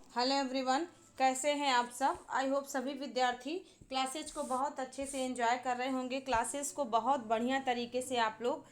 Hello everyone, कैसे हैं आप सब। आई होप सभी विद्यार्थी क्लासेज को बहुत अच्छे से एंजॉय कर रहे होंगे। क्लासेस को बहुत बढ़िया तरीके से आप लोग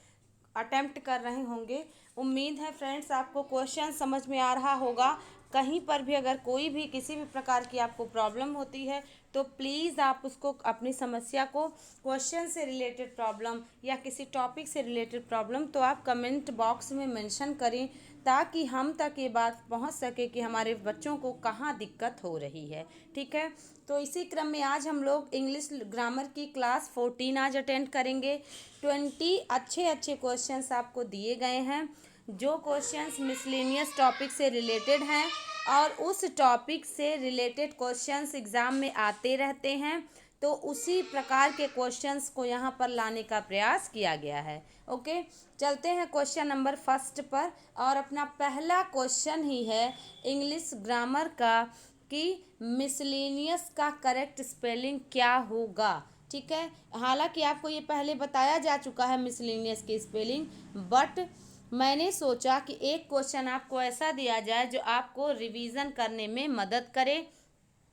अटेम्प्ट कर रहे होंगे। उम्मीद है फ्रेंड्स आपको क्वेश्चन समझ में आ रहा होगा। कहीं पर भी अगर कोई भी किसी भी प्रकार की आपको प्रॉब्लम होती है तो प्लीज़ आप उसको अपनी समस्या को क्वेश्चन से रिलेटेड प्रॉब्लम या किसी टॉपिक से रिलेटेड प्रॉब्लम तो आप कमेंट बॉक्स में मेंशन करें, ताकि हम तक ये बात पहुंच सके कि हमारे बच्चों को कहाँ दिक्कत हो रही है। ठीक है, तो इसी क्रम में आज हम लोग इंग्लिश ग्रामर की क्लास 14 आज अटेंड करेंगे। 20 अच्छे अच्छे क्वेश्चंस आपको दिए गए हैं, जो क्वेश्चंस मिसलेनियस टॉपिक से रिलेटेड हैं और उस टॉपिक से रिलेटेड क्वेश्चंस एग्ज़ाम में आते रहते हैं। तो उसी प्रकार के क्वेश्चंस को यहाँ पर लाने का प्रयास किया गया है। ओके, चलते हैं क्वेश्चन नंबर फर्स्ट पर। और अपना पहला क्वेश्चन ही है इंग्लिश ग्रामर का कि मिसलेनियस का करेक्ट स्पेलिंग क्या होगा। ठीक है, हालांकि आपको ये पहले बताया जा चुका है मिसलेनियस की स्पेलिंग, बट मैंने सोचा कि एक क्वेश्चन आपको ऐसा दिया जाए जो आपको रिवीजन करने में मदद करे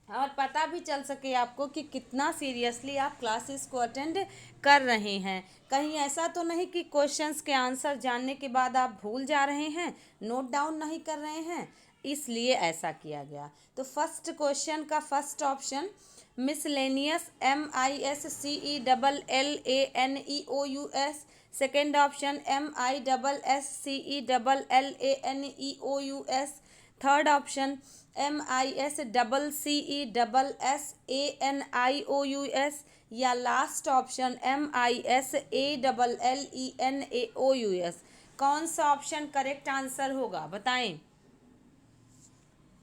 और पता भी चल सके आपको कि कितना सीरियसली आप क्लासेस को अटेंड कर रहे हैं। कहीं ऐसा तो नहीं कि क्वेश्चंस के आंसर जानने के बाद आप भूल जा रहे हैं, नोट डाउन नहीं कर रहे हैं, इसलिए ऐसा किया गया। तो फर्स्ट क्वेश्चन का first option miscellaneous, MISCELLANEOUS। Second option MISSCELLANEOUS। Third option MISCCESSANIOUS। या लास्ट ऑप्शन MISALLENAOUS। कौन सा ऑप्शन करेक्ट आंसर होगा बताएं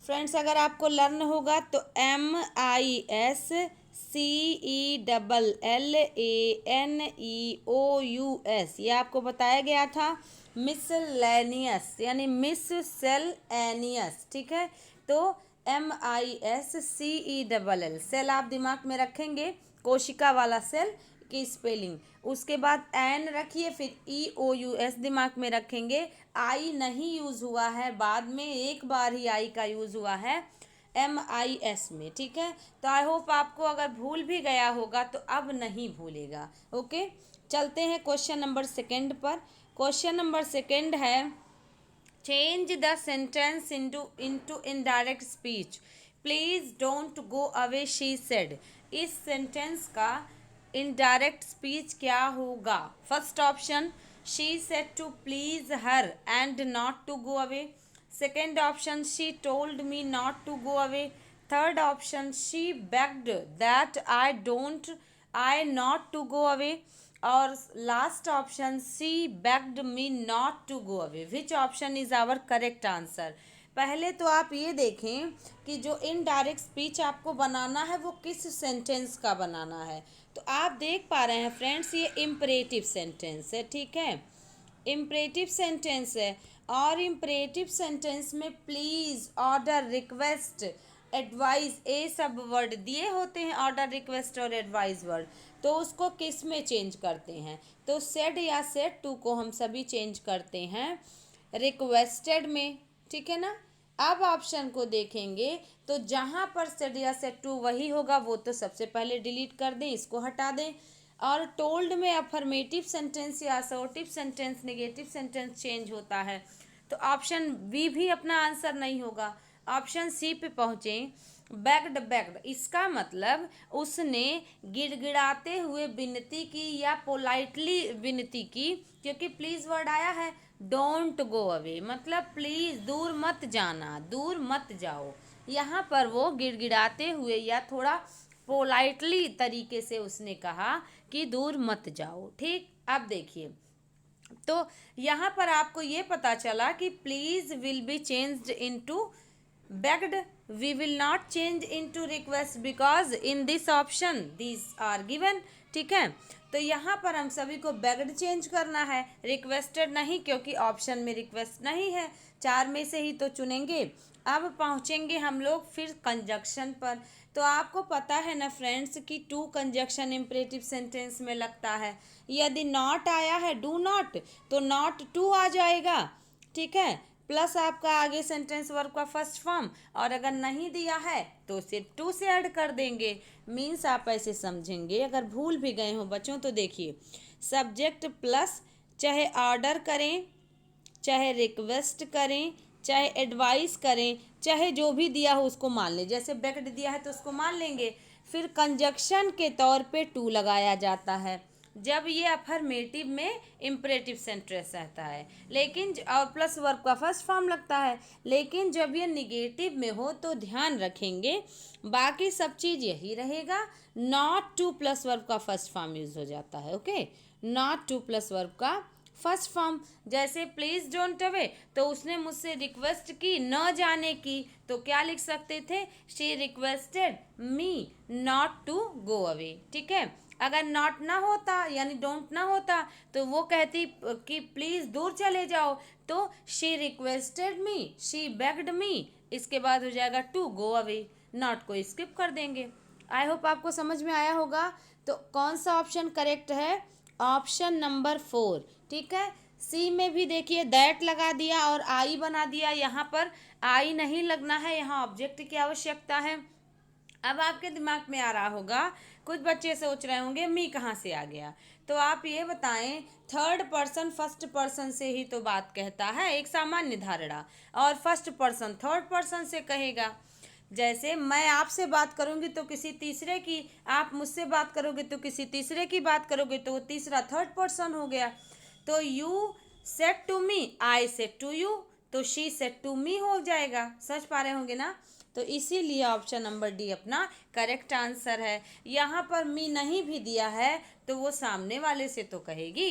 फ्रेंड्स। अगर आपको लर्न होगा तो MISCELLANEOUS ये आपको बताया गया था। मिसलेनियस यानी मिस सेल एनियस। ठीक है, तो MISCELL सेल आप दिमाग में रखेंगे, कोशिका वाला सेल की स्पेलिंग। उसके बाद एन रखिए, फिर EOUS दिमाग में रखेंगे। आई नहीं यूज़ हुआ है, बाद में एक बार ही आई का यूज़ हुआ है MIS में। ठीक है, तो आई होप आपको अगर भूल भी गया होगा तो अब नहीं भूलेगा। ओके, चलते हैं क्वेश्चन नंबर सेकंड पर। क्वेश्चन नंबर सेकंड है change the sentence into indirect speech. Please don't go away she said. इस सेंटेंस का इनडायरेक्ट स्पीच क्या होगा। First option she said to please her and not to go away. Second option she told me not to go away. Third option she begged that I not to go away. और last option she begged me not to go away. Which option is our correct answer. पहले तो आप ये देखें कि जो indirect speech आपको बनाना है वो किस सेंटेंस का बनाना है। तो आप देख पा रहे हैं फ्रेंड्स, ये इम्परेटिव सेंटेंस है। ठीक है, इम्परेटिव सेंटेंस है और इम्परेटिव सेंटेंस में प्लीज, ऑर्डर, रिक्वेस्ट, एडवाइस, ये सब वर्ड दिए होते हैं। ऑर्डर, रिक्वेस्ट और एडवाइस वर्ड, तो उसको किस में चेंज करते हैं। तो सेड या सेड टू को हम सभी चेंज करते हैं रिक्वेस्टेड में। ठीक है ना। अब ऑप्शन को देखेंगे तो जहाँ पर सेड या सेड टू वही होगा वो तो सबसे पहले डिलीट कर दें, इसको हटा दें। और टोल्ड में अफर्मेटिव सेंटेंस या assertive sentence, negative sentence change होता है, तो ऑप्शन बी भी अपना आंसर नहीं होगा। ऑप्शन सी पे पहुँचे, बेग्ड। बेग्ड इसका मतलब उसने गिड़गिड़ाते हुए विनती की या पोलाइटली विनती की, क्योंकि प्लीज़ वर्ड आया है। डोंट गो अवे मतलब प्लीज़ दूर मत जाना, दूर मत जाओ। यहाँ पर वो गिड़गिड़ाते हुए या थोड़ा पोलाइटली तरीके से उसने कहा कि दूर मत जाओ। ठीक, अब देखिए, तो यहाँ पर आपको ये पता चला कि please will be changed into begged। we will not change into request because in this option these are given। ठीक है, तो यहाँ पर हम सभी को begged चेंज करना है, रिक्वेस्टेड नहीं, क्योंकि ऑप्शन में रिक्वेस्ट नहीं है। चार में से ही तो चुनेंगे। अब पहुँचेंगे हम लोग फिर कंजक्शन पर। तो आपको पता है ना फ्रेंड्स कि टू कंजक्शन इम्परेटिव सेंटेंस में लगता है। यदि नॉट आया है डू नॉट, तो नॉट टू आ जाएगा। ठीक है, प्लस आपका आगे सेंटेंस वर्ब का फर्स्ट फॉर्म, और अगर नहीं दिया है तो सिर्फ टू से ऐड कर देंगे। मीन्स आप ऐसे समझेंगे, अगर भूल भी गए हो बच्चों तो देखिए, सब्जेक्ट प्लस चाहे ऑर्डर करें, चाहे रिक्वेस्ट करें, चाहे एडवाइस करें, चाहे जो भी दिया हो उसको मान लें। जैसे बेक्ड दिया है तो उसको मान लेंगे। फिर कंजक्शन के तौर पे टू लगाया जाता है जब ये अफर्मेटिव में इम्परेटिव सेंटेंस रहता है, लेकिन और प्लस वर्ब का फर्स्ट फॉर्म लगता है। लेकिन जब ये निगेटिव में हो तो ध्यान रखेंगे बाकी सब चीज़ यही रहेगा, नॉट टू प्लस वर्ब का फर्स्ट फॉर्म यूज हो जाता है। Okay, not two plus verb का फर्स्ट फॉर्म। जैसे प्लीज डोंट अवे, तो उसने मुझसे रिक्वेस्ट की न जाने की, तो क्या लिख सकते थे, she requested me not to go away. ठीक है, अगर नॉट ना होता यानी डोंट ना होता तो वो कहती कि प्लीज दूर चले जाओ, तो she requested me, she begged me, इसके बाद हो जाएगा टू गो अवे, नॉट को स्किप कर देंगे। आई होप आपको समझ में आया होगा। तो कौन सा ऑप्शन करेक्ट है, ऑप्शन नंबर 4। ठीक है, सी में भी देखिए दैट लगा दिया और आई बना दिया, यहाँ पर आई नहीं लगना है, यहाँ ऑब्जेक्ट की आवश्यकता है। अब आपके दिमाग में आ रहा होगा, कुछ बच्चे सोच रहे होंगे मी कहाँ से आ गया, तो आप ये बताएं, थर्ड पर्सन फर्स्ट पर्सन से ही तो बात कहता है, एक सामान्य धारणा, और फर्स्ट पर्सन थर्ड पर्सन से कहेगा। जैसे मैं आपसे बात करूंगी तो किसी तीसरे की, आप मुझसे बात करोगे तो किसी तीसरे की बात करोगे, तो वो तीसरा थर्ड पर्सन हो गया। तो you said to me, I said to you, तो शी सेड टू मी हो जाएगा। समझ पा रहे होंगे ना। तो इसीलिए ऑप्शन नंबर डी अपना करेक्ट आंसर है। यहाँ पर मी नहीं भी दिया है तो वो सामने वाले से तो कहेगी।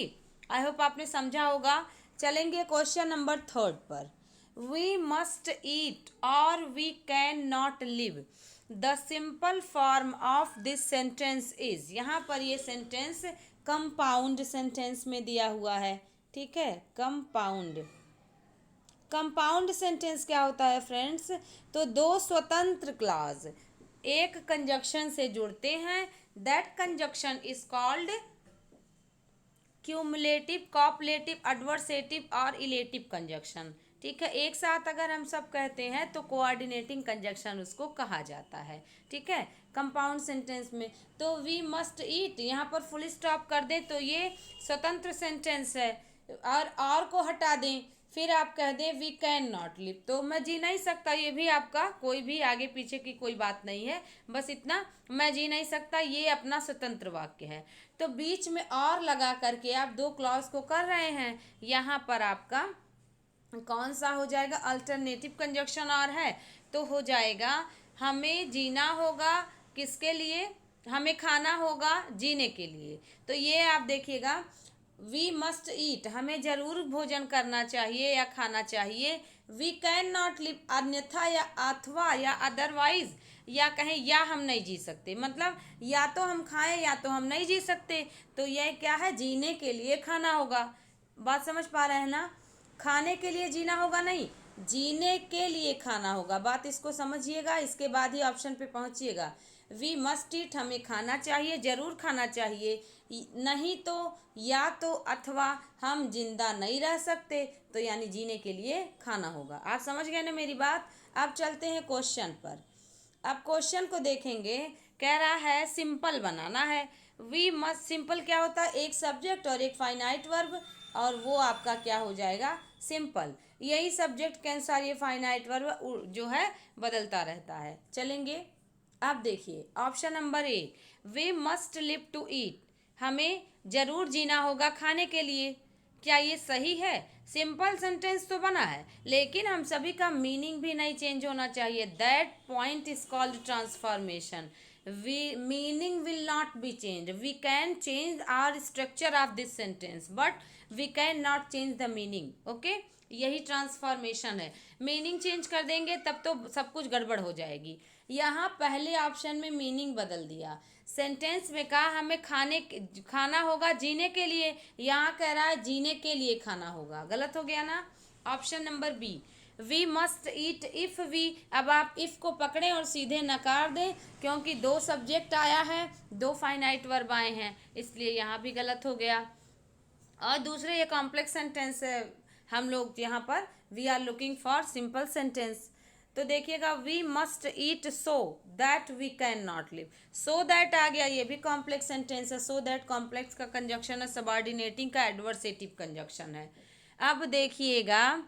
आई होप आपने समझा होगा। चलेंगे क्वेश्चन नंबर 3 पर। वी मस्ट ईट और we can not live, the simple form of this sentence is. यहाँ पर ये सेंटेंस कंपाउंड सेंटेंस में दिया हुआ है। ठीक है, कंपाउंड। कंपाउंड सेंटेंस क्या होता है फ्रेंड्स, तो दो स्वतंत्र क्लॉज एक कंजक्शन से जुड़ते हैं, that conjunction is called cumulative, copulative, adversative और इलेटिव कंजक्शन। ठीक है, एक साथ अगर हम सब कहते हैं तो कोऑर्डिनेटिंग कंजक्शन उसको कहा जाता है। ठीक है, कंपाउंड सेंटेंस में। तो वी मस्ट ईट, यहाँ पर फुल स्टॉप कर दें तो ये स्वतंत्र सेंटेंस है, और को हटा दें, फिर आप कह दें वी कैन नॉट लिव, तो मैं जी नहीं सकता, ये भी आपका कोई भी आगे पीछे की कोई बात नहीं है, बस इतना, मैं जी नहीं सकता, ये अपना स्वतंत्र वाक्य है। तो बीच में और लगा करके आप दो क्लॉज को कर रहे हैं, यहाँ पर आपका कौन सा हो जाएगा, अल्टरनेटिव कंजक्शन और है, तो हो जाएगा हमें जीना होगा, किसके लिए, हमें खाना होगा जीने के लिए। तो ये आप देखिएगा, वी मस्ट ईट, हमें जरूर भोजन करना चाहिए या खाना चाहिए। वी कैन नॉट लिव, अन्यथा या अथवा या अदरवाइज, या कहें या हम नहीं जी सकते, मतलब या तो हम खाएं या तो हम नहीं जी सकते। तो यह क्या है, जीने के लिए खाना होगा। बात समझ पा रहे हैं ना, खाने के लिए जीना होगा नहीं, जीने के लिए खाना होगा। बात इसको समझिएगा, इसके बाद ही ऑप्शन पे पहुंचिएगा। वी मस्ट ईट, हमें खाना चाहिए, जरूर खाना चाहिए, नहीं तो या तो अथवा हम जिंदा नहीं रह सकते, तो यानी जीने के लिए खाना होगा। आप समझ गए ना मेरी बात। अब चलते हैं क्वेश्चन पर। अब क्वेश्चन को देखेंगे, कह रहा है सिंपल बनाना है। वी मस्ट, सिंपल क्या होता है, एक सब्जेक्ट और एक फाइनाइट वर्ब, और वो आपका क्या हो जाएगा, सिंपल। यही सब्जेक्ट के अनुसार ये फाइनाइट वर्ब जो है बदलता रहता है। चलेंगे, अब देखिए option number A, we must live to eat, हमें जरूर जीना होगा खाने के लिए। क्या ये सही है, सिंपल सेंटेंस तो बना है, लेकिन हम सभी का मीनिंग भी नहीं चेंज होना चाहिए। That point is called transformation. We meaning will not be change, we can change our structure of this sentence but we can not change the meaning. Okay, यही ट्रांसफॉर्मेशन है। मीनिंग चेंज कर देंगे तब तो सब कुछ गड़बड़ हो जाएगी। यहाँ पहले ऑप्शन में मीनिंग बदल दिया, सेंटेंस में कहा हमें खाना होगा जीने के लिए, यहाँ कह रहा है जीने के लिए खाना होगा, गलत हो गया ना। Option number B, we must eat if we, अब आप इफ को पकड़ें और सीधे नकार दें, क्योंकि दो सब्जेक्ट आया है, दो फाइनाइट वर्ब आए हैं, इसलिए यहाँ भी गलत हो गया। और दूसरे ये कॉम्प्लेक्स सेंटेंस हम लोग यहाँ पर we are looking for simple sentence. तो देखिएगा, we must eat so that we can not live. So that आ गया, ये भी कॉम्प्लेक्स सेंटेंस है। सो दैट कॉम्प्लेक्स का कंजक्शन है, सबऑर्डिनेटिंग का एडवर्सेटिव कंजक्शन है। अब देखिएगा,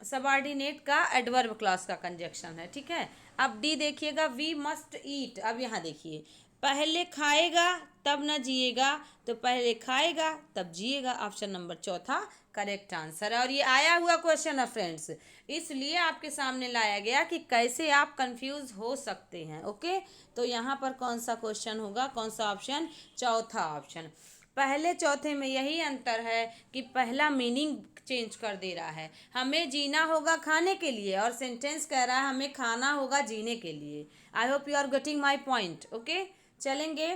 सबऑर्डिनेट का एडवर्ब क्लॉज का कंजक्शन है, ठीक है। अब डी देखिएगा, वी मस्ट ईट। अब यहाँ देखिए, पहले खाएगा तब न जिएगा, तो पहले खाएगा तब जिएगा। ऑप्शन नंबर चौथा करेक्ट आंसर है। और ये आया हुआ क्वेश्चन है फ्रेंड्स, इसलिए आपके सामने लाया गया कि कैसे आप कंफ्यूज हो सकते हैं। ओके, तो यहाँ पर कौन सा क्वेश्चन होगा, कौन सा ऑप्शन, चौथा ऑप्शन। पहले चौथे में यही अंतर है कि पहला मीनिंग चेंज कर दे रहा है, हमें जीना होगा खाने के लिए, और सेंटेंस कह रहा है हमें खाना होगा जीने के लिए। I hope you are getting my point. Okay, चलेंगे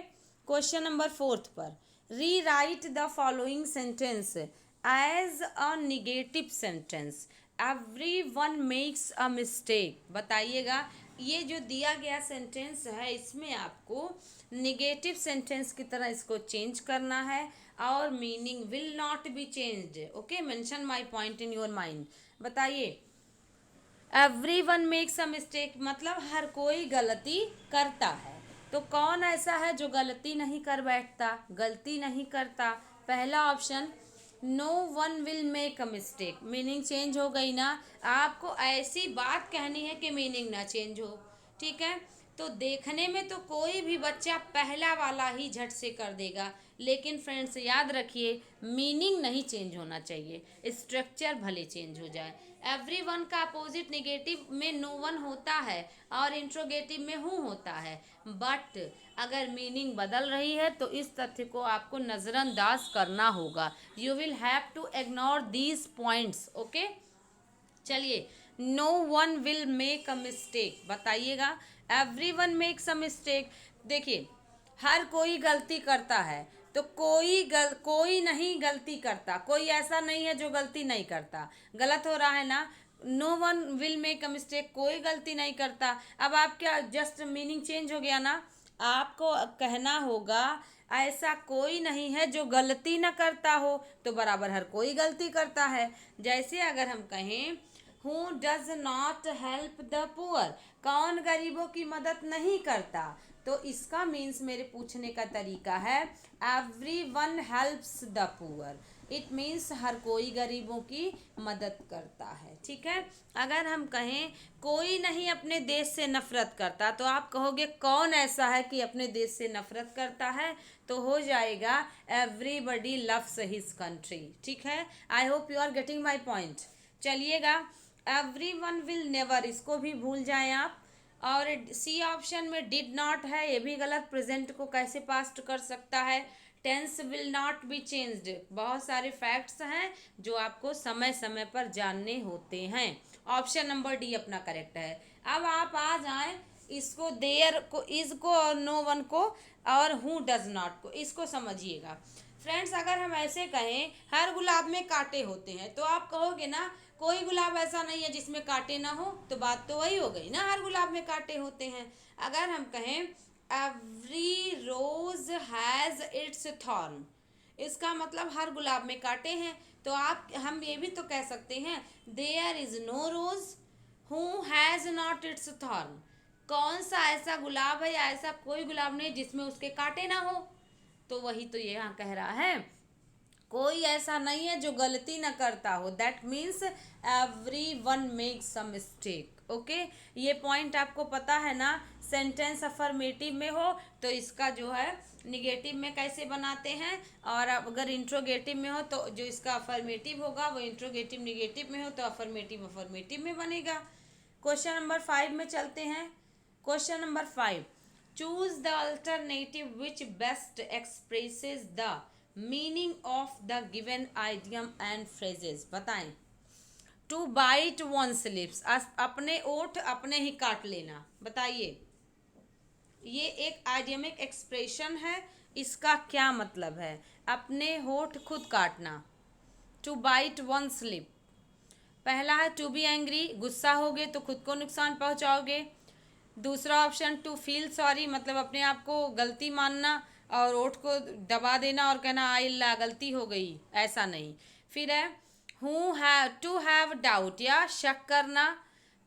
क्वेश्चन नंबर फोर्थ पर। Rewrite the following sentence as a negative sentence. Every one makes a mistake. बताइएगा, ये जो दिया गया सेंटेंस है इसमें आपको निगेटिव सेंटेंस की तरह इसको चेंज करना है, और meaning will not be changed. Okay, mention my point in your mind. बताइए, every one makes a mistake मतलब हर कोई गलती करता है। तो कौन ऐसा है जो गलती नहीं कर बैठता, गलती नहीं करता? पहला option, no one will make a mistake. Meaning change हो गई ना, आपको ऐसी बात कहनी है कि मीनिंग ना चेंज हो, ठीक है। तो देखने में तो कोई भी बच्चा पहला वाला ही झट से कर देगा, लेकिन फ्रेंड्स याद रखिए, मीनिंग नहीं चेंज होना चाहिए, स्ट्रक्चर भले चेंज हो जाए। एवरी वन का अपोजिट निगेटिव में नो वन होता है और इंट्रोगेटिव में हूँ होता है, बट अगर मीनिंग बदल रही है तो इस तथ्य को आपको नज़रअंदाज करना होगा। You will have to ignore these points. Okay, चलिए, no one will make a mistake. बताइएगा, every one makes a mistake. देखिए, हर कोई गलती करता है, तो कोई नहीं गलती करता, कोई ऐसा नहीं है जो गलती नहीं करता। गलत हो रहा है ना, no one will make a mistake, कोई गलती नहीं करता। अब आप क्या, जस्ट मीनिंग चेंज हो गया ना, आपको कहना होगा ऐसा कोई नहीं है जो गलती ना करता हो, तो बराबर हर कोई गलती करता है। जैसे अगर हम कहें who does not help the poor, कौन गरीबों की मदद नहीं करता, तो इसका मीन्स मेरे पूछने का तरीका है every one helps the poor. It means हर कोई गरीबों की मदद करता है, ठीक है। अगर हम कहें कोई नहीं अपने देश से नफरत करता, तो आप कहोगे कौन ऐसा है कि अपने देश से नफरत करता है, तो हो जाएगा एवरीबडी लव्स हिज कंट्री, ठीक है। I hope you are getting my point. चलिएगा, एवरी वन विल नेवर, इसको भी भूल जाएं आप। और सी ऑप्शन में डिड नॉट है, ये भी गलत, प्रेजेंट को कैसे पास्ट कर सकता है। Tense will not be changed, बहुत सारे फैक्ट्स हैं जो आपको समय समय पर जानने होते हैं। ऑप्शन नंबर डी अपना करेक्ट है। अब आप आ जाएं इसको, देयर को, इज को और नो वन को, और हु डज नॉट को, इसको समझिएगा फ्रेंड्स। अगर हम ऐसे कहें हर गुलाब में कांटे होते हैं, तो आप कहोगे ना कोई गुलाब ऐसा नहीं है जिसमें कांटे ना हो, तो बात तो वही हो गई ना, हर गुलाब में कांटे होते हैं। अगर हम कहें every rose has its thorn, इसका मतलब हर गुलाब में कांटे हैं, तो हम ये भी तो कह सकते हैं there is no rose who has not its thorn. कौन सा ऐसा गुलाब है या ऐसा कोई गुलाब नहीं जिसमें उसके कांटे ना हो, तो वही तो ये यहाँ कह रहा है, कोई ऐसा नहीं है जो गलती ना करता हो। That means every one makes a mistake. Okay, ये पॉइंट आपको पता है ना। सेंटेंस अफर्मेटिव में हो तो इसका जो है निगेटिव में कैसे बनाते हैं, और अगर इंट्रोगेटिव में हो तो जो इसका अफर्मेटिव होगा वो इंट्रोगेटिव निगेटिव में हो तो अफर्मेटिव अफर्मेटिव में बनेगा। क्वेश्चन नंबर 5 में चलते हैं। Question number 5, choose the alternative which best expresses the meaning of the given idiom and phrases. बताएं, टू बाइट वंस लिप्स, अपने ओठ अपने ही काट लेना। बताइए, ये एक आइडियमिक एक्सप्रेशन है, इसका क्या मतलब है? अपने होठ खुद काटना, टू बाइट वंस लिप। पहला है टू बी एंग्री, गुस्सा होगे तो खुद को नुकसान पहुंचाओगे। दूसरा ऑप्शन टू फील सॉरी, मतलब अपने आप को गलती मानना और ओठ को दबा देना और कहना आई ला गलती हो गई, ऐसा नहीं। फिर है टू हैव डाउट या शक करना,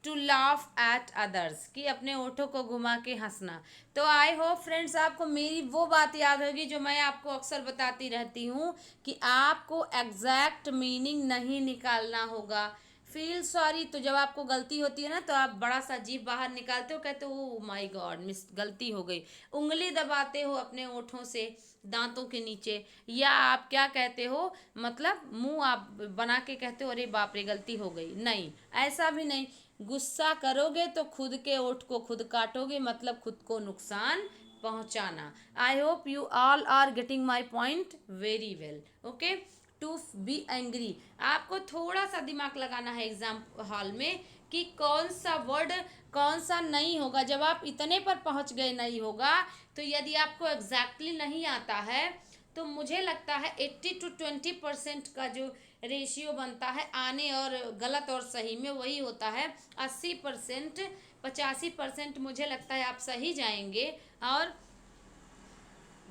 टू लाफ एट अदर्स कि अपने ओठों को घुमा के हंसना। तो आई होप फ्रेंड्स आपको मेरी वो बात याद होगी जो मैं आपको अक्सर बताती रहती हूँ कि आपको एग्जैक्ट मीनिंग नहीं निकालना होगा। फील सॉरी, तो जब आपको गलती होती है ना तो आप बड़ा सा जीभ बाहर निकालते हो, कहते हो ओ माय गॉड मिस गलती हो गई, उंगली दबाते हो अपने ओठों से दांतों के नीचे, या आप क्या कहते हो मतलब मुंह आप बना के कहते हो अरे बाप रे गलती हो गई। नहीं, ऐसा भी नहीं। गुस्सा करोगे तो खुद के ओठ को खुद काटोगे, मतलब खुद को नुकसान पहुंचाना। I hope you all are getting my point very well. Okay, to be angry, आपको थोड़ा सा दिमाग लगाना है एग्जाम हॉल में कि कौन सा वर्ड कौन सा नहीं होगा। जब आप इतने पर पहुंच गए नहीं होगा, तो यदि आपको एग्जैक्टली नहीं आता है तो मुझे लगता है 80 to 20% का जो रेशियो बनता है आने और गलत और सही में वही होता है। 80% 85% मुझे लगता है आप सही जाएंगे, और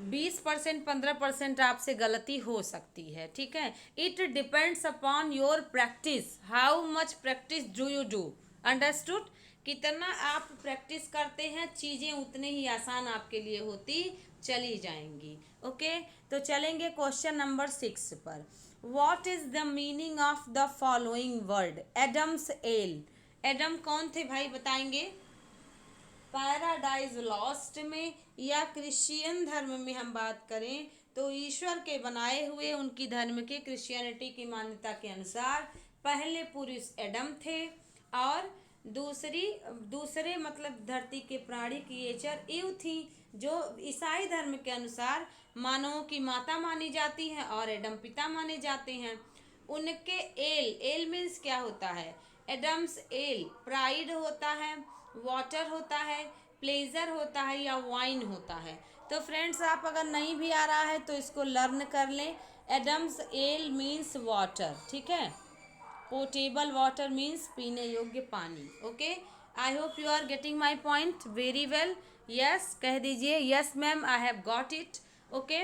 20% 15% आपसे गलती हो सकती है। ठीक है, it depends upon your practice, how much practice do you do, understood. कितना आप प्रैक्टिस करते हैं चीज़ें उतने ही आसान आपके लिए होती चली जाएंगी। ओके, तो चलेंगे क्वेश्चन नंबर 6 पर। What is the meaning of the following word? Adam's ale, Adam कौन थे भाई बताएंगे? पैराडाइज लॉस्ट में या क्रिश्चियन धर्म में हम बात करें तो ईश्वर के बनाए हुए उनकी धर्म के क्रिश्चियनिटी की मान्यता के अनुसार पहले पुरुष एडम थे, और दूसरे मतलब धरती के प्राणी क्रिएचर ईव थी, जो ईसाई धर्म के अनुसार मानवों की माता मानी जाती हैं और एडम पिता माने जाते हैं। उनके एल, एल मीन्स क्या होता है? एडम्स एल प्राइड होता है, वाटर होता है, प्लेजर होता है, या वाइन होता है। तो फ्रेंड्स आप अगर नहीं भी आ रहा है तो इसको लर्न कर लें। एडम्स एल मीन्स वाटर, ठीक है, पोटेबल वाटर मीन्स पीने योग्य पानी। Okay, I hope you are getting my point very well. Yes कह दीजिए, yes ma'am I have got it. Okay,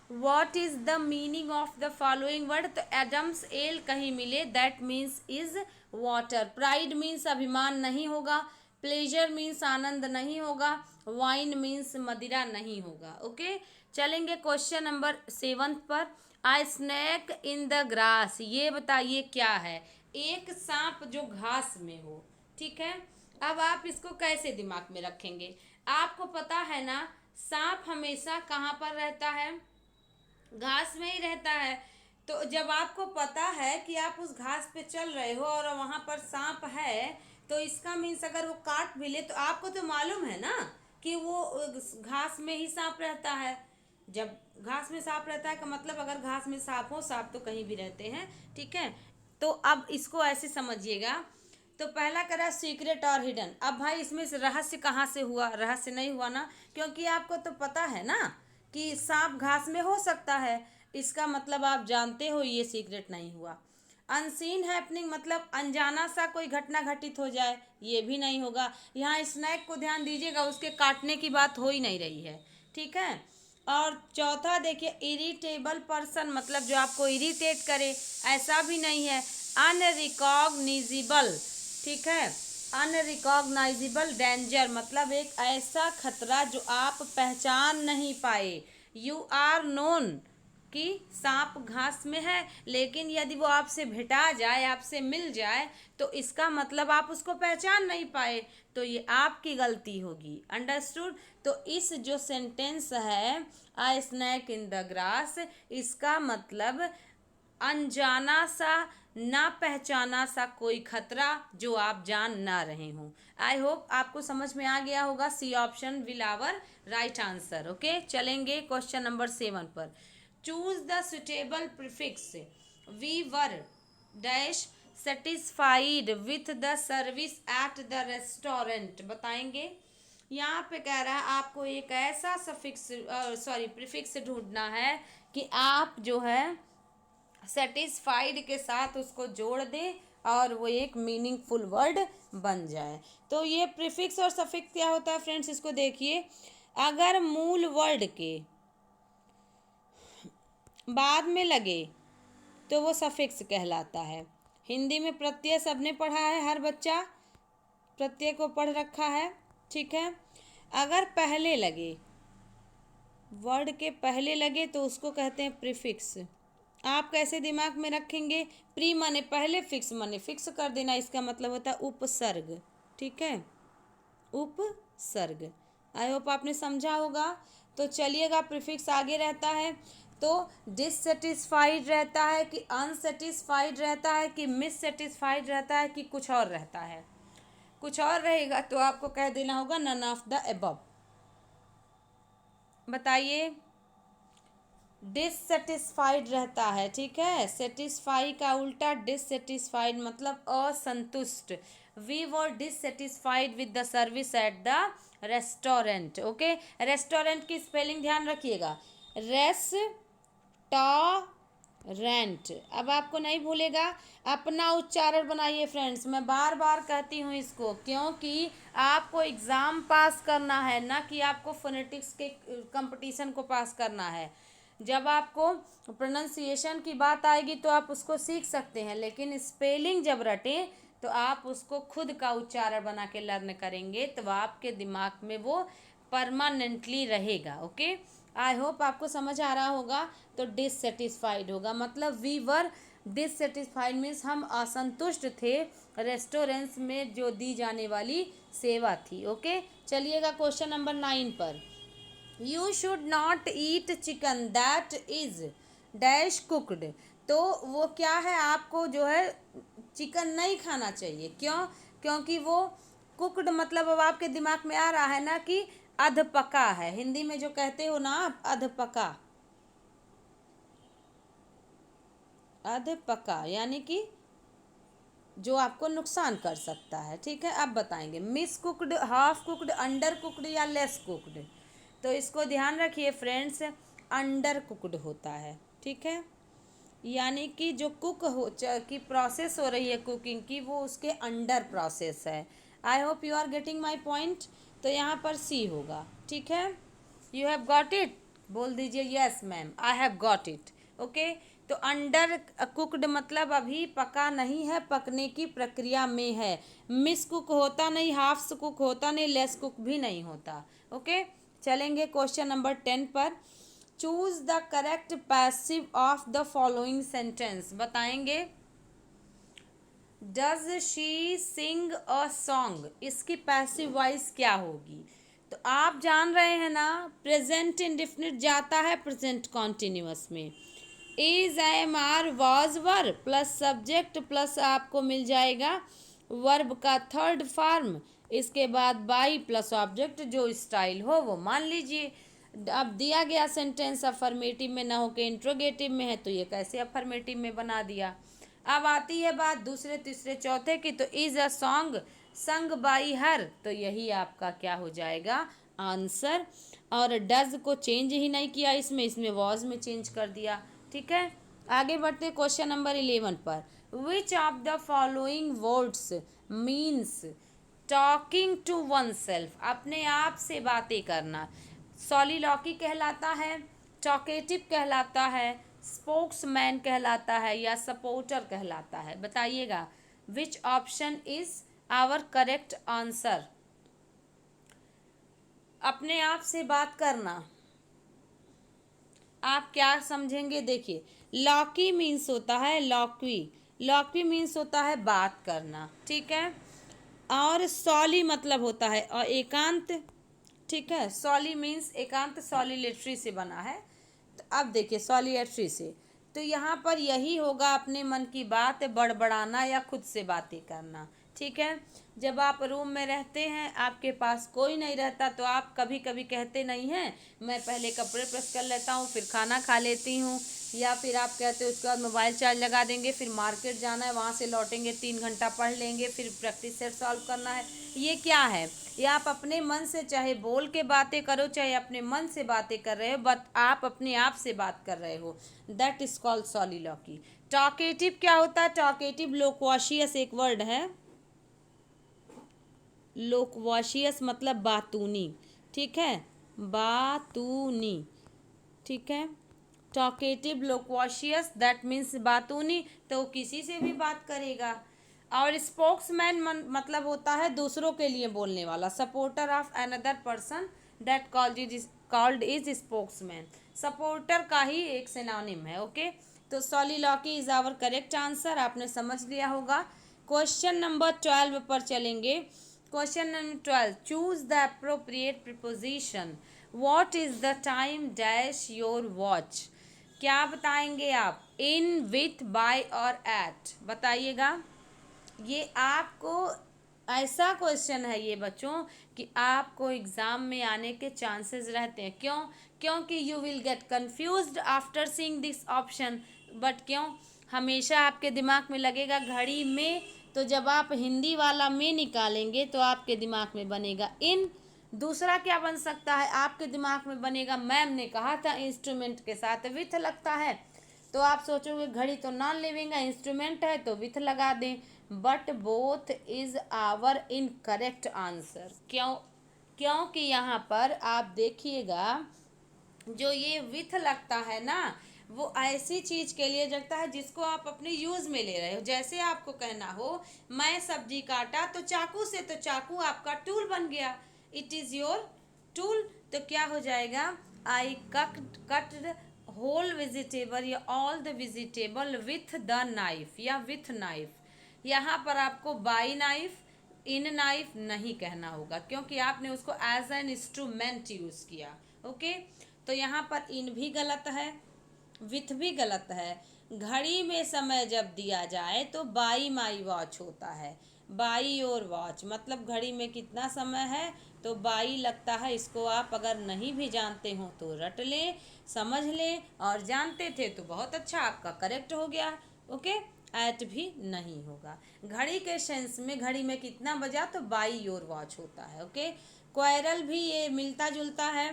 what is the meaning of the following word? तो Adam's ale कहीं मिले that means is water, pride means अभिमान नहीं होगा, pleasure means आनंद नहीं होगा, वाइन मीन्स मदिरा नहीं होगा। ओके, चलेंगे क्वेश्चन नंबर 7 पर। आई स्नैक इन द ग्रास, ये बताइए क्या है? एक सांप जो घास में हो। ठीक है, अब आप इसको कैसे दिमाग में रखेंगे? आपको पता है ना सांप हमेशा कहाँ पर रहता है? घास में ही रहता है। तो जब आपको पता है कि आप उस घास पे चल रहे हो और वहां पर सांप है, तो इसका मीन्स अगर वो काट भी ले तो आपको तो मालूम है ना कि वो घास में ही सांप रहता है। जब घास में सांप रहता है का मतलब अगर घास में सांप हो, सांप तो कहीं भी रहते हैं। ठीक है, तो अब इसको ऐसे समझिएगा। तो पहला करा सीक्रेट और हिडन। अब भाई इसमें से रहस्य कहाँ से हुआ? रहस्य नहीं हुआ ना, क्योंकि आपको तो पता है ना कि सांप घास में हो सकता है, इसका मतलब आप जानते हो ये सीक्रेट नहीं हुआ। अनसीन हैपनिंग मतलब अनजाना सा कोई घटना घटित हो जाए, ये भी नहीं होगा। यहाँ स्नैक को ध्यान दीजिएगा, उसके काटने की बात हो ही नहीं रही है। ठीक है, और चौथा देखिए इरिटेबल पर्सन मतलब जो आपको इरिटेट करे, ऐसा भी नहीं है। अनरिकॉग्निजिबल, ठीक है, अनरिकॉग्नाइजेबल डेंजर मतलब एक ऐसा खतरा जो आप पहचान नहीं पाए। यू आर नोन कि सांप घास में है, लेकिन यदि वो आपसे भिटा जाए, आपसे मिल जाए, तो इसका मतलब आप उसको पहचान नहीं पाए, तो ये आपकी गलती होगी। अंडरस्टूड? तो इस जो सेंटेंस है आई स्नैक इन द ग्रास, इसका मतलब अनजाना सा, ना पहचाना सा कोई खतरा जो आप जान ना रहे हों। आई होप आपको समझ में आ गया होगा। C option will our right answer. Okay, चलेंगे क्वेश्चन नंबर 7 पर। Choose the suitable prefix. We were dash satisfied with the service at the restaurant, बताएंगे। यहाँ पे कह रहा है आपको एक ऐसा सफिक्स प्रीफिक्स ढूंढना है कि आप जो है सेटिस्फाइड के साथ उसको जोड़ दें और वो एक मीनिंगफुल वर्ड बन जाए। तो ये प्रीफिक्स और सफिक्स क्या होता है फ्रेंड्स, इसको देखिए। अगर मूल वर्ड के बाद में लगे तो वो सफिक्स कहलाता है। हिंदी में प्रत्यय सबने पढ़ा है, हर बच्चा प्रत्यय को पढ़ रखा है, ठीक है। अगर पहले लगे, वर्ड के पहले लगे तो उसको कहते हैं प्रीफिक्स। आप कैसे दिमाग में रखेंगे? प्री माने पहले, फिक्स माने फिक्स कर देना, इसका मतलब होता है उपसर्ग, ठीक है, उपसर्ग। आई होप आपने समझा होगा। तो चलिएगा, प्रीफिक्स आगे रहता है तो डिससेटिस्फाइड रहता है कि अनसेटिस्फाइड रहता है कि मिससेटिस्फाइड रहता है कि कुछ और रहता है। कुछ और रहेगा तो आपको कह देना होगा नन ऑफ द अबव। बताइए। डिससेटिस्फाइड रहता है, ठीक है। सेटिस्फाई का उल्टा डिससेटिस्फाइड, मतलब असंतुष्ट। We were dissatisfied with the service at the restaurant. Okay, restaurant की स्पेलिंग ध्यान रखिएगा, रेंट। अब आपको नहीं भूलेगा, अपना उच्चारण बनाइए फ्रेंड्स। मैं बार बार कहती हूँ इसको, क्योंकि आपको एग्ज़ाम पास करना है, ना कि आपको फोनेटिक्स के कंपटीशन को पास करना है। जब आपको प्रोनाउंसिएशन की बात आएगी तो आप उसको सीख सकते हैं, लेकिन स्पेलिंग जब रटें तो आप उसको खुद का उच्चारण बना के लर्न करेंगे तो आपके दिमाग में वो परमानेंटली रहेगा। ओके, आई होप आपको समझ आ रहा होगा। तो डिससेटिस्फाइड होगा, मतलब वी वर डिससेटिस्फाइड मीन्स हम असंतुष्ट थे रेस्टोरेंट्स में जो दी जाने वाली सेवा थी। ओके, चलिएगा क्वेश्चन नंबर 9 पर। You should not eat chicken that is dash cooked. तो वो क्या है, आपको जो है चिकन नहीं खाना चाहिए। क्यों? क्योंकि वो कुकड, मतलब अब आपके दिमाग में आ रहा है ना कि अधपका है। हिंदी में जो कहते हो ना आप, अधपका, अधपका यानी कि जो आपको नुकसान कर सकता है, ठीक है। अब बताएंगे miss cooked, half cooked, under cooked या लेस कुकड। तो इसको ध्यान रखिए फ्रेंड्स, अंडर कुकड होता है, ठीक है। यानी कि जो कुक हो की प्रोसेस हो रही है कुकिंग की, वो उसके अंडर प्रोसेस है। I hope you are getting my point. तो यहाँ पर सी होगा, ठीक है। यू हैव गॉट इट, बोल दीजिए yes ma'am I have got it. Okay, तो अंडर कुकड मतलब अभी पका नहीं है, पकने की प्रक्रिया में है। मिस कुक होता नहीं, हाफ कुक होता नहीं, लेस कुक भी नहीं होता। ओके, चलेंगे क्वेश्चन नंबर 10 पर। Choose the correct passive of the following sentence. बताएंगे does she sing a song, इसकी पैसिव वॉइस क्या होगी? तो आप जान रहे हैं ना, प्रेजेंट इंडेफिनिट जाता है प्रेजेंट कॉन्टिन्यूअस में। Is, am, are, was, were plus subject plus आपको मिल जाएगा वर्ब का थर्ड फॉर्म, इसके बाद बाई प्लस ऑब्जेक्ट, जो स्टाइल हो वो मान लीजिए। अब दिया गया सेंटेंस अफर्मेटिव में ना होकर इंट्रोगेटिव में है, तो ये कैसे अफर्मेटिव में बना दिया। अब आती है बात दूसरे तीसरे चौथे की, तो इज अ सॉन्ग संग बाई हर, तो यही आपका क्या हो जाएगा आंसर। और डज को चेंज ही नहीं किया इसमें, इसमें वॉज में चेंज कर दिया, ठीक है। आगे बढ़ते क्वेश्चन नंबर 11 पर। Which of the following words means talking to oneself, अपने आप से बातें करना। सॉलिलॉकी कहलाता है, टॉकेटिव कहलाता है, स्पोक्समैन कहलाता है या सपोर्टर कहलाता है? बताइएगा which option is our correct answer. अपने आप से बात करना, आप क्या समझेंगे? देखिए, लॉकी मीन्स होता है लॉक्वी, लॉक्वी मीन्स होता है बात करना, ठीक है। और सॉली मतलब होता है और एकांत, ठीक है। सॉली मीन्स एकांत, सॉलिलेटरी से बना है। तो अब देखिए सॉलिलेटरी से, तो यहाँ पर यही होगा अपने मन की बात बड़बड़ाना या खुद से बातें करना, ठीक है। जब आप रूम में रहते हैं, आपके पास कोई नहीं रहता, तो आप कभी कभी कहते नहीं हैं मैं पहले कपड़े प्रेस कर लेता हूँ फिर खाना खा लेती हूँ, या फिर आप कहते हो उसके बाद मोबाइल चार्ज लगा देंगे, फिर मार्केट जाना है, वहाँ से लौटेंगे 3 घंटा पढ़ लेंगे, फिर प्रैक्टिस सेट सॉल्व करना है। ये क्या है? ये आप अपने मन से चाहे बोल के बातें करो, चाहे अपने मन से बातें कर रहे हो, बट आप अपने आप से बात कर रहे हो, दैट इज कॉल्ड सॉलिलॉकी। टॉकेटिव क्या होता है? टॉकेटिव लोक्वाशियस एक वर्ड है, लोक्वाशियस मतलब बातूनी, ठीक है, बातूनी, ठीक है। टॉकेटिव, लोक्वाशियस, दैट मीन्स बातूनी, तो किसी से भी बात करेगा। और स्पोक्समैन मतलब होता है दूसरों के लिए बोलने वाला। Supporter of another person that called is spokesman, supporter का ही एक सिनोनिम है। ओके, तो सोलिलॉकी इज आवर करेक्ट आंसर, आपने समझ लिया होगा। क्वेश्चन नंबर 12 पर चलेंगे। Question number 12, choose the appropriate preposition. What is the time dash your watch. क्या बताएंगे आप, इन, विथ, बाय और एट, बताइएगा। ये आपको ऐसा क्वेश्चन है ये बच्चों कि आपको एग्ज़ाम में आने के चांसेस रहते हैं। क्यों? क्योंकि you will get confused after seeing this option. But क्यों? हमेशा आपके दिमाग में लगेगा घड़ी में, तो जब आप हिंदी वाला में निकालेंगे तो आपके दिमाग में बनेगा इन। दूसरा क्या बन सकता है आपके दिमाग में बनेगा, मैम ने कहा था इंस्ट्रूमेंट के साथ विथ लगता है, तो आप सोचोगे घड़ी तो नॉन लिविंग है, इंस्ट्रूमेंट है तो विथ लगा दें। But both is our incorrect answer. क्यों? क्योंकि यहाँ पर आप देखिएगा, जो ये विथ लगता है ना, वो ऐसी चीज के लिए लगता है जिसको आप अपने यूज में ले रहे हो। जैसे आपको कहना हो मैं सब्जी काटा तो चाकू से, तो चाकू आपका टूल बन गया, इट इज योर टूल। तो क्या हो जाएगा, आई कट होल वेजिटेबल या all the vegetable with the knife या विथ नाइफ। यहाँ पर आपको बाई नाइफ, इन नाइफ नहीं कहना होगा, क्योंकि आपने उसको एज एन इंस्ट्रूमेंट यूज किया। ओके, तो यहाँ पर इन भी गलत है, विथ भी गलत है। घड़ी में समय जब दिया जाए तो बाई माई वॉच होता है, बाई योर वॉच, मतलब घड़ी में कितना समय है तो बाई लगता है। इसको आप अगर नहीं भी जानते हो तो रट लें, समझ लें, और जानते थे तो बहुत अच्छा, आपका करेक्ट हो गया। ओके, एट भी नहीं होगा। घड़ी के सेंस में घड़ी में कितना बजा तो बाई योर वॉच होता है। ओके, क्वेरल भी ये मिलता जुलता है।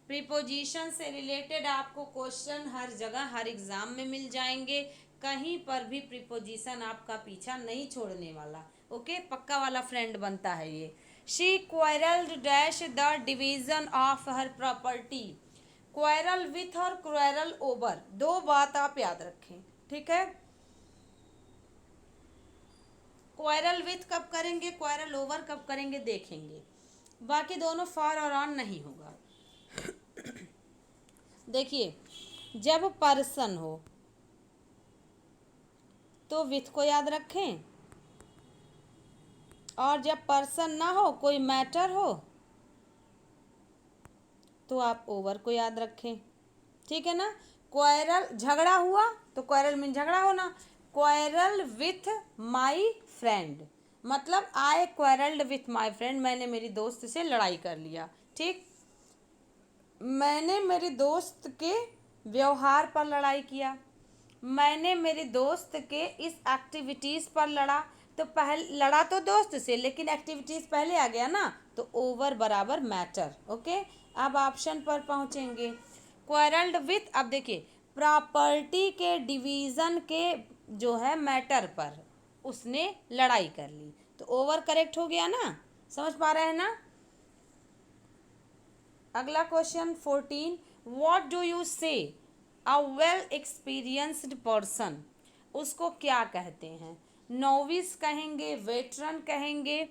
प्रीपोजिशन से रिलेटेड आपको क्वेश्चन हर जगह हर एग्जाम में मिल जाएंगे, कहीं पर भी प्रीपोजिशन आपका पीछा नहीं छोड़ने वाला। ओके, पक्का वाला फ्रेंड बनता है ये। She quarrelled dash the division of her property. Quarrel with और क्वेरल ओवर, दो बात आप याद रखें, ठीक है। क्वेरल विथ कब करेंगे, क्वेरल ओवर कब करेंगे देखेंगे, बाकी दोनों फॉर और ऑन नहीं होगा। देखिए, जब पर्सन हो तो विथ को याद रखें, और जब पर्सन ना हो, कोई मैटर हो, तो आप ओवर को याद रखें, ठीक है ना। क्वेरल झगड़ा हुआ तो क्वेरल मीन झगड़ा होना। क्वेरल विथ माई फ्रेंड मतलब आई क्वेरल्ड विथ माई फ्रेंड, मैंने मेरी दोस्त से लड़ाई कर लिया, ठीक। मैंने मेरे दोस्त के व्यवहार पर लड़ाई किया, मैंने मेरे दोस्त के इस एक्टिविटीज़ पर लड़ा, तो पहले लड़ा तो दोस्त से, लेकिन एक्टिविटीज़ पहले आ गया ना, तो ओवर बराबर मैटर। ओके, अब ऑप्शन पर पहुंचेंगे। क्वेरल्ड विथ, अब देखिए प्रॉपर्टी के डिवीज़न के जो है मैटर पर उसने लड़ाई कर ली, तो ओवर करेक्ट हो गया ना, समझ पा रहे हैं ना। अगला क्वेश्चन 14, व्हाट डू यू से अ वेल एक्सपीरियंस्ड पर्सन, उसको क्या कहते हैं। नोविस कहेंगे, वेटरन कहेंगे,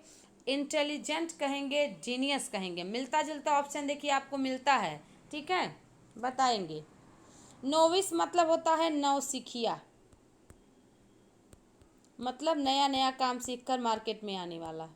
इंटेलिजेंट कहेंगे, जीनियस कहेंगे। मिलता जुलता ऑप्शन देखिए आपको मिलता है, ठीक है, बताएंगे। नोविस मतलब होता है नौसिखिया, मतलब नया नया काम सीखकर मार्केट में आने वाला,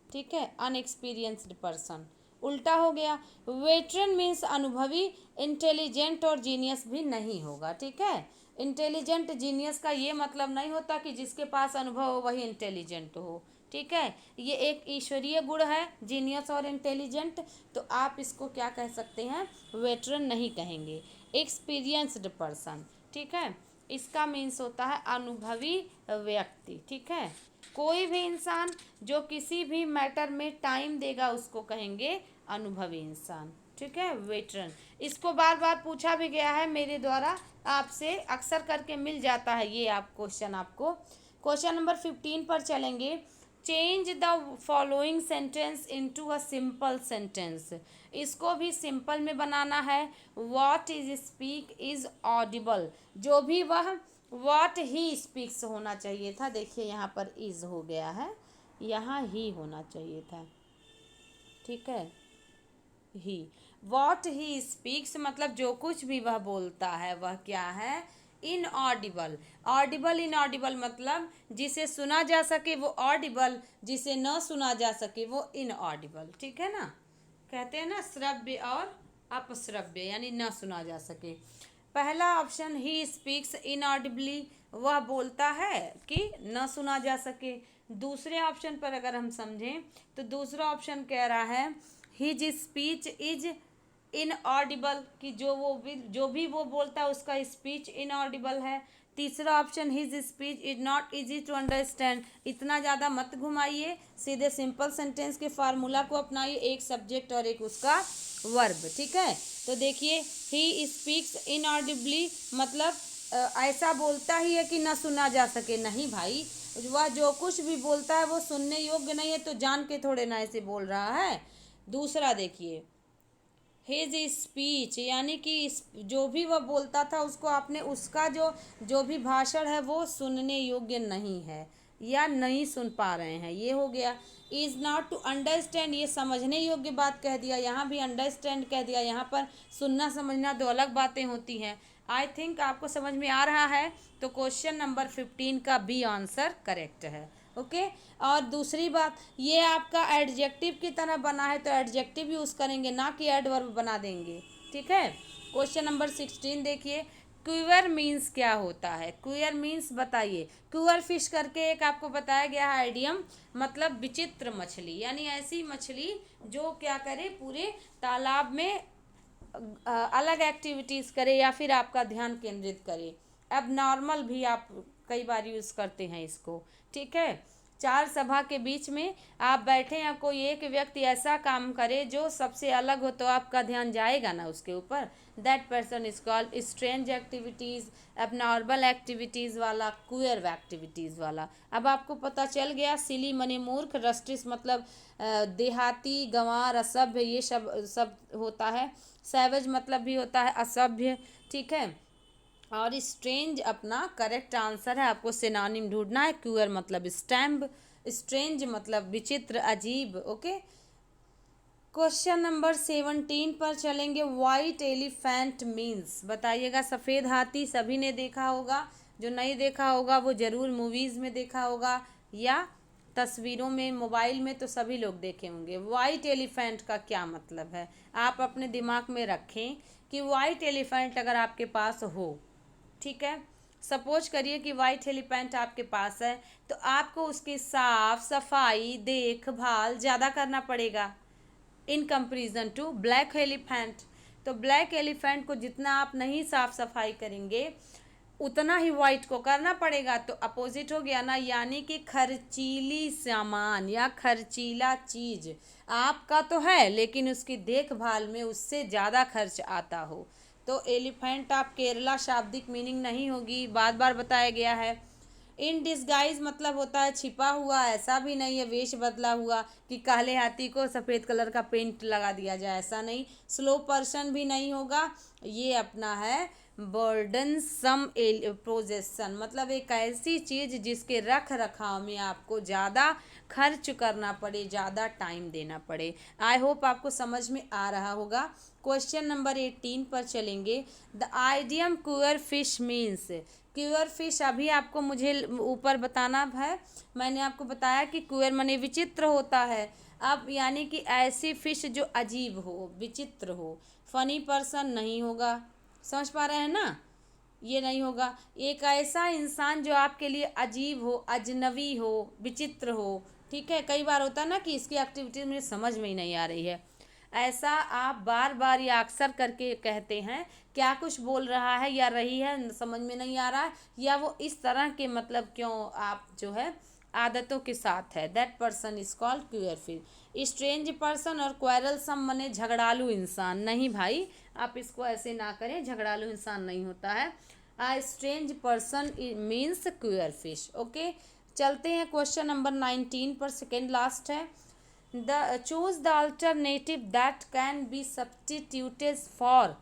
ठीक है। अनएक्सपीरियंस्ड पर्सन उल्टा हो गया। वेटरन मीन्स अनुभवी, इंटेलिजेंट और जीनियस भी नहीं होगा, ठीक है। इंटेलिजेंट जीनियस का ये मतलब नहीं होता कि जिसके पास अनुभव हो वही इंटेलिजेंट हो, ठीक है। ये एक ईश्वरीय गुण है जीनियस और इंटेलिजेंट, तो आप इसको क्या कह सकते हैं, वेटरन नहीं कहेंगे, एक्सपीरियंस्ड पर्सन, ठीक है। इसका मीन्स होता है अनुभवी व्यक्ति, ठीक है। कोई भी इंसान जो किसी भी मैटर में टाइम देगा उसको कहेंगे अनुभवी इंसान, ठीक है, वेटरन। इसको बार बार पूछा भी गया है मेरे द्वारा, आपसे अक्सर करके मिल जाता है ये आप क्वेश्चन आपको। क्वेश्चन नंबर 15 पर चलेंगे। Change the following sentence into a simple sentence. इसको भी सिंपल में बनाना है। What is speak is Audible, जो भी वह व्हाट ही स्पीक्स होना चाहिए था, देखिए यहाँ पर इज हो गया है, यहाँ ही होना चाहिए था, ठीक है, ही। वॉट ही स्पीक्स मतलब जो कुछ भी वह बोलता है वह क्या है, इनऑडिबल। ऑडिबल इनऑडिबल मतलब जिसे सुना जा सके वो ऑडिबल, जिसे न सुना जा सके वो इनऑडिबल, ठीक है ना। कहते हैं ना श्रव्य और अपश्रव्य, यानी न सुना जा सके। पहला ऑप्शन ही स्पीक्स इनऑडिबली, वह बोलता है कि न सुना जा सके। दूसरे ऑप्शन पर अगर हम समझें तो दूसरा ऑप्शन कह रहा है हिज स्पीच इज इनऑडिबल, कि जो भी वो बोलता है उसका स्पीच इनऑडिबल है। तीसरा option his speech is not easy to understand, इतना ज़्यादा मत घुमाइए, सीधे सिंपल सेंटेंस के फार्मूला को अपनाइए, एक सब्जेक्ट और एक उसका वर्ब, ठीक है। तो देखिए ही स्पीक्स इनऑडिबली मतलब ऐसा बोलता ही है कि ना सुना जा सके, नहीं भाई, वह जो कुछ भी बोलता है वो सुनने योग्य नहीं है, तो जान के थोड़े ना ऐसे बोल रहा है। दूसरा देखिए हिज स्पीच, यानी कि जो भी वह बोलता था उसको आपने उसका जो भी भाषण है वो सुनने योग्य नहीं है या नहीं सुन पा रहे हैं, ये हो गया। इज़ नॉट टू अंडरस्टैंड, ये समझने योग्य बात कह दिया, यहाँ भी अंडरस्टैंड कह दिया, यहाँ पर सुनना समझना दो अलग बातें होती हैं। आई थिंक आपको समझ में आ रहा है। तो क्वेश्चन नंबर 15 का बी आंसर करेक्ट है। ओके। और दूसरी बात, ये आपका एडजेक्टिव की तरह बना है तो एडजेक्टिव यूज़ करेंगे, ना कि एडवर्ब बना देंगे, ठीक है। क्वेश्चन नंबर 16 देखिए, क्यूअर मीन्स क्या होता है, क्यूअर मीन्स बताइए। क्यूअर फिश करके एक आपको बताया गया है आइडियम, मतलब विचित्र मछली, यानी ऐसी मछली जो क्या करे, पूरे तालाब में अलग एक्टिविटीज़ करे या फिर आपका ध्यान केंद्रित करे। अब नॉर्मल भी आप कई बार यूज़ करते हैं इसको, ठीक है। चार सभा के बीच में आप बैठे हैं, कोई एक व्यक्ति ऐसा काम करे जो सबसे अलग हो तो आपका ध्यान जाएगा ना उसके ऊपर। That person is called strange activities, अब नॉर्मल एक्टिविटीज़ वाला, क्यूअर एक्टिविटीज़ वाला। अब आपको पता चल गया, सिली मने मूर्ख, रस्टिस मतलब देहाती, गंवार, असभ्य, ये सब सब होता है। सैवेज मतलब भी होता है असभ्य, ठीक है। और स्ट्रेंज अपना करेक्ट आंसर है, आपको सिनोनिम ढूंढना है। क्यूअर मतलब स्टैम्प, स्ट्रेंज मतलब विचित्र, अजीब, ओके। क्वेश्चन नंबर 17 पर चलेंगे। वाइट एलिफेंट मीन्स बताइएगा। सफ़ेद हाथी सभी ने देखा होगा, जो नहीं देखा होगा वो ज़रूर मूवीज़ में देखा होगा या तस्वीरों में, मोबाइल में तो सभी लोग देखे होंगे। वाइट एलिफेंट का क्या मतलब है, आप अपने दिमाग में रखें कि वाइट एलिफेंट अगर आपके पास हो, ठीक है, सपोज करिए कि वाइट एलिफेंट आपके पास है, तो आपको उसकी साफ सफाई देखभाल ज़्यादा करना पड़ेगा in comparison to black elephant. तो ब्लैक एलिफेंट को जितना आप नहीं साफ सफाई करेंगे उतना ही वाइट को करना पड़ेगा, तो अपोजिट हो गया ना, यानी कि खर्चीली सामान या खर्चीला चीज़ आपका तो है लेकिन उसकी देखभाल में उससे ज़्यादा खर्च आता हो। तो एलिफेंट आप केरला शाब्दिक मीनिंग नहीं होगी, बार बार बताया गया है। इन डिस्गाइज मतलब होता है छिपा हुआ, ऐसा भी नहीं है वेश बदला हुआ कि काले हाथी को सफ़ेद कलर का पेंट लगा दिया जाए, ऐसा नहीं। स्लो पर्सन भी नहीं होगा, ये अपना है बर्डन सम पोजेसन, मतलब एक ऐसी चीज़ जिसके रख रखाव में आपको ज़्यादा खर्च करना पड़े, ज़्यादा टाइम देना पड़े। आई होप आपको समझ में आ रहा होगा। क्वेश्चन नंबर 18 पर चलेंगे। The idiom queer fish means, queer fish अभी आपको मुझे ऊपर बताना है, मैंने आपको बताया कि क्यूअर माने विचित्र होता है। अब यानी कि ऐसी फिश जो अजीब हो, विचित्र हो। फनी पर्सन नहीं होगा, समझ पा रहे हैं ना, ये नहीं होगा। एक ऐसा इंसान जो आपके लिए अजीब हो, अजनबी हो, विचित्र हो, ठीक है। कई बार होता है ना कि इसकी एक्टिविटीज मुझे समझ में ही नहीं आ रही है, ऐसा आप बार बार या अक्सर करके कहते हैं, क्या कुछ बोल रहा है या रही है समझ में नहीं आ रहा है, या वो इस तरह के मतलब क्यों आप जो है आदतों के साथ है, that person is called queer fish. Strange person और क्वेरलसम मने झगड़ालू इंसान, नहीं भाई आप इसको ऐसे ना करें, झगड़ालू इंसान नहीं होता है। Strange person means queer fish, okay. चलते हैं क्वेश्चन नंबर 19 पर, सेकेंड लास्ट है। Choose the alternative that can be substituted for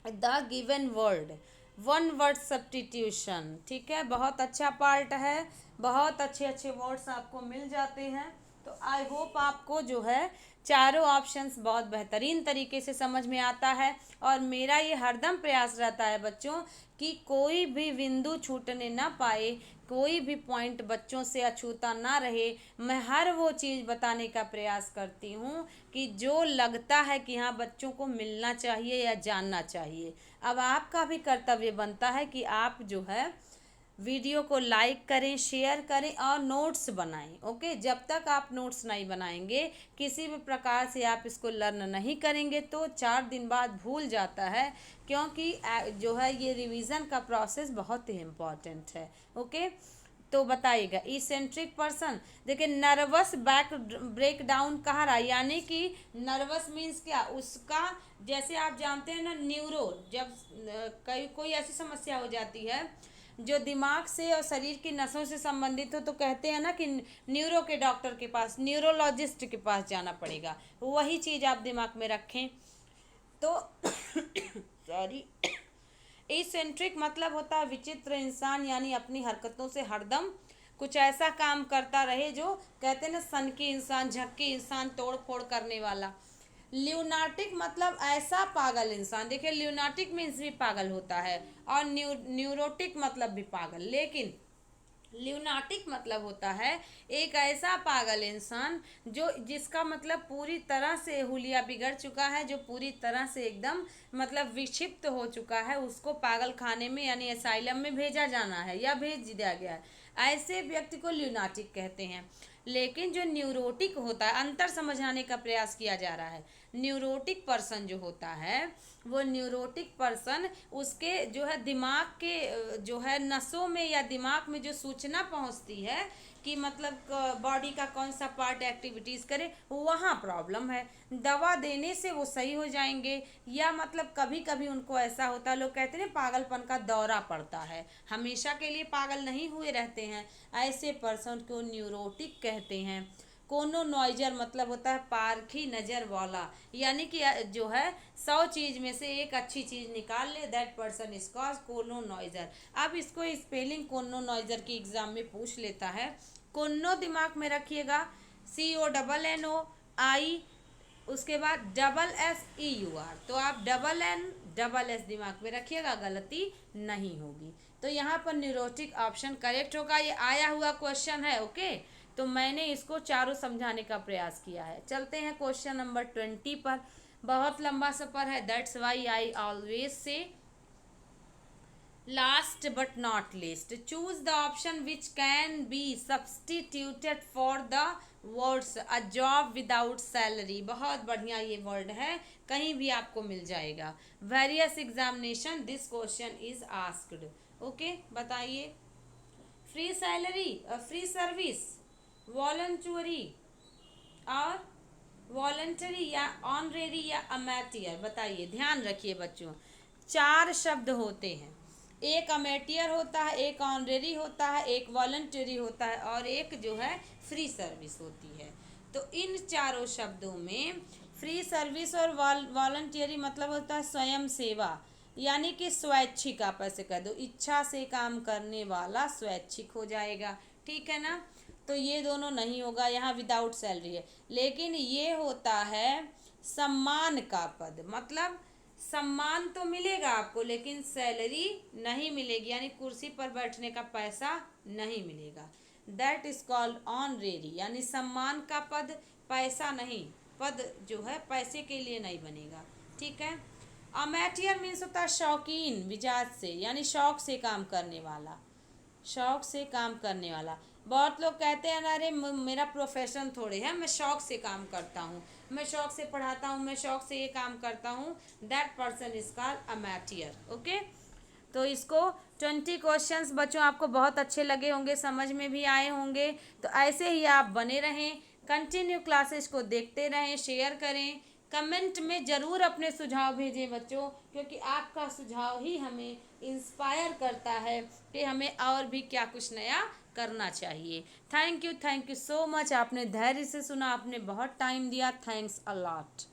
the given word. One word substitution, ठीक है, बहुत अच्छा पार्ट है, बहुत अच्छे अच्छे वर्ड्स आपको मिल जाते हैं। तो आई होप आपको जो है चारों ऑप्शंस बहुत बेहतरीन तरीके से समझ में आता है। और मेरा ये हरदम प्रयास रहता है बच्चों कि कोई भी बिंदु छूटने ना पाए, कोई भी पॉइंट बच्चों से अछूता ना रहे। मैं हर वो चीज़ बताने का प्रयास करती हूँ कि जो लगता है कि हाँ बच्चों को मिलना चाहिए या जानना चाहिए। अब आपका भी कर्तव्य बनता है कि आप जो है वीडियो को लाइक करें, शेयर करें और नोट्स बनाएं। ओके, जब तक आप नोट्स नहीं बनाएंगे, किसी भी प्रकार से आप इसको लर्न नहीं करेंगे तो 4 दिन बाद भूल जाता है, क्योंकि जो है ये रिवीजन का प्रोसेस बहुत ही इम्पॉर्टेंट है। ओके, तो बताइएगा इसेंट्रिक पर्सन। देखिए नर्वस बैक ब्रेक डाउन कहाँ रहा, यानी कि नर्वस मीन्स क्या, उसका जैसे आप जानते हैं ना न्यूरो, जब कोई ऐसी समस्या हो जाती है जो दिमाग से और शरीर की नसों से संबंधित हो, तो कहते हैं ना कि न्यूरो के डॉक्टर के पास, न्यूरोलॉजिस्ट के पास जाना पड़ेगा। वही चीज़ आप दिमाग में रखें। तो सॉरी, इसेंट्रिक मतलब होता है विचित्र इंसान, यानी अपनी हरकतों से हरदम कुछ ऐसा काम करता रहे जो कहते हैं ना सनकी इंसान, झक्की इंसान, तोड़ फोड़ करने वाला। ल्यूनाटिक मतलब ऐसा पागल इंसान, देखिए ल्यूनाटिक मीन्स भी पागल होता है और न्यूरोटिक मतलब भी पागल, लेकिन ल्यूनाटिक मतलब होता है एक ऐसा पागल इंसान जो जिसका मतलब पूरी तरह से हुलिया बिगड़ चुका है, जो पूरी तरह से एकदम मतलब विक्षिप्त हो चुका है, उसको पागल खाने में यानी असाइलम में भेजा जाना है या भेज दिया गया है, ऐसे व्यक्ति को ल्यूनाटिक कहते हैं। लेकिन जो न्यूरोटिक होता है, अंतर समझाने का प्रयास किया जा रहा है। न्यूरोटिक पर्सन जो होता है, वो न्यूरोटिक पर्सन उसके जो है दिमाग के जो है नसों में या दिमाग में जो सूचना पहुंचती है कि मतलब बॉडी का कौन सा पार्ट एक्टिविटीज़ करे, वहाँ प्रॉब्लम है। दवा देने से वो सही हो जाएंगे, या मतलब कभी कभी उनको ऐसा होता है, लोग कहते हैं पागलपन का दौरा पड़ता है, हमेशा के लिए पागल नहीं हुए रहते हैं, ऐसे पर्सन को न्यूरोटिक कहते हैं। कोनो नॉइजर मतलब होता है पारखी नज़र वाला, यानी कि जो है 100 चीज़ में से एक अच्छी चीज़ निकाल ले, दैट पर्सन इज कॉज कोनो नॉइजर। अब इसको स्पेलिंग कोनो नॉइजर की एग्जाम में पूछ लेता है। कोनो दिमाग में रखिएगा, CONNOI, उसके बाद SSEUR, तो आप NNSS दिमाग में रखिएगा, गलती नहीं होगी। तो यहाँ पर न्यूरोटिक ऑप्शन करेक्ट होगा, ये आया हुआ क्वेश्चन है। ओके, तो मैंने इसको चारों समझाने का प्रयास किया है। चलते हैं क्वेश्चन नंबर 20 पर, बहुत लंबा सफ़र है, that's why I always say last but not least, choose the option which can be substituted for the words a job without salary। बहुत बढ़िया ये वर्ड है, कहीं भी आपको मिल जाएगा। Various examination this question is asked. Okay, बताइए, free salary, free service, voluntary और वॉलंटरी या ऑनरेरी या अमेटियर। बताइए, ध्यान रखिए बच्चों, 4 शब्द होते हैं, एक अमेटियर होता है, एक ऑनरेरी होता है, एक वॉलंटरी होता है और एक जो है फ्री सर्विस होती है। तो इन चारों शब्दों में फ्री सर्विस और वॉलंटरी मतलब होता है स्वयं सेवा, यानी कि स्वैच्छिक, आप ऐसे कह दो, इच्छा से काम करने वाला स्वैच्छिक हो जाएगा, ठीक है ना। तो ये दोनों नहीं होगा, यहाँ विदाउट सैलरी है। लेकिन ये होता है सम्मान का पद, मतलब सम्मान तो मिलेगा आपको लेकिन सैलरी नहीं मिलेगी, यानी कुर्सी पर बैठने का पैसा नहीं मिलेगा। दैट इज कॉल्ड ऑनरेरी, यानी सम्मान का पद, पैसा नहीं, पद जो है पैसे के लिए नहीं बनेगा, ठीक है। अमेटियर मीन्स होता है शौकीन मिजाज से, यानी शौक से काम करने वाला, शौक से काम करने वाला। बहुत लोग कहते हैं अरे मेरा प्रोफेशन थोड़े है, मैं शौक से काम करता हूँ, मैं शौक से पढ़ाता हूँ, मैं शौक से ये काम करता हूँ, that person is called amateur. Okay, तो इसको 20 क्वेश्चंस बच्चों आपको बहुत अच्छे लगे होंगे, समझ में भी आए होंगे। तो ऐसे ही आप बने रहें, कंटिन्यू क्लासेस को देखते रहें, शेयर करें, कमेंट में ज़रूर अपने सुझाव भेजें बच्चों, क्योंकि आपका सुझाव ही हमें इंस्पायर करता है कि हमें और भी क्या कुछ नया करना चाहिए। Thank you so much. आपने धैर्य से सुना, आपने बहुत टाइम दिया। Thanks a lot.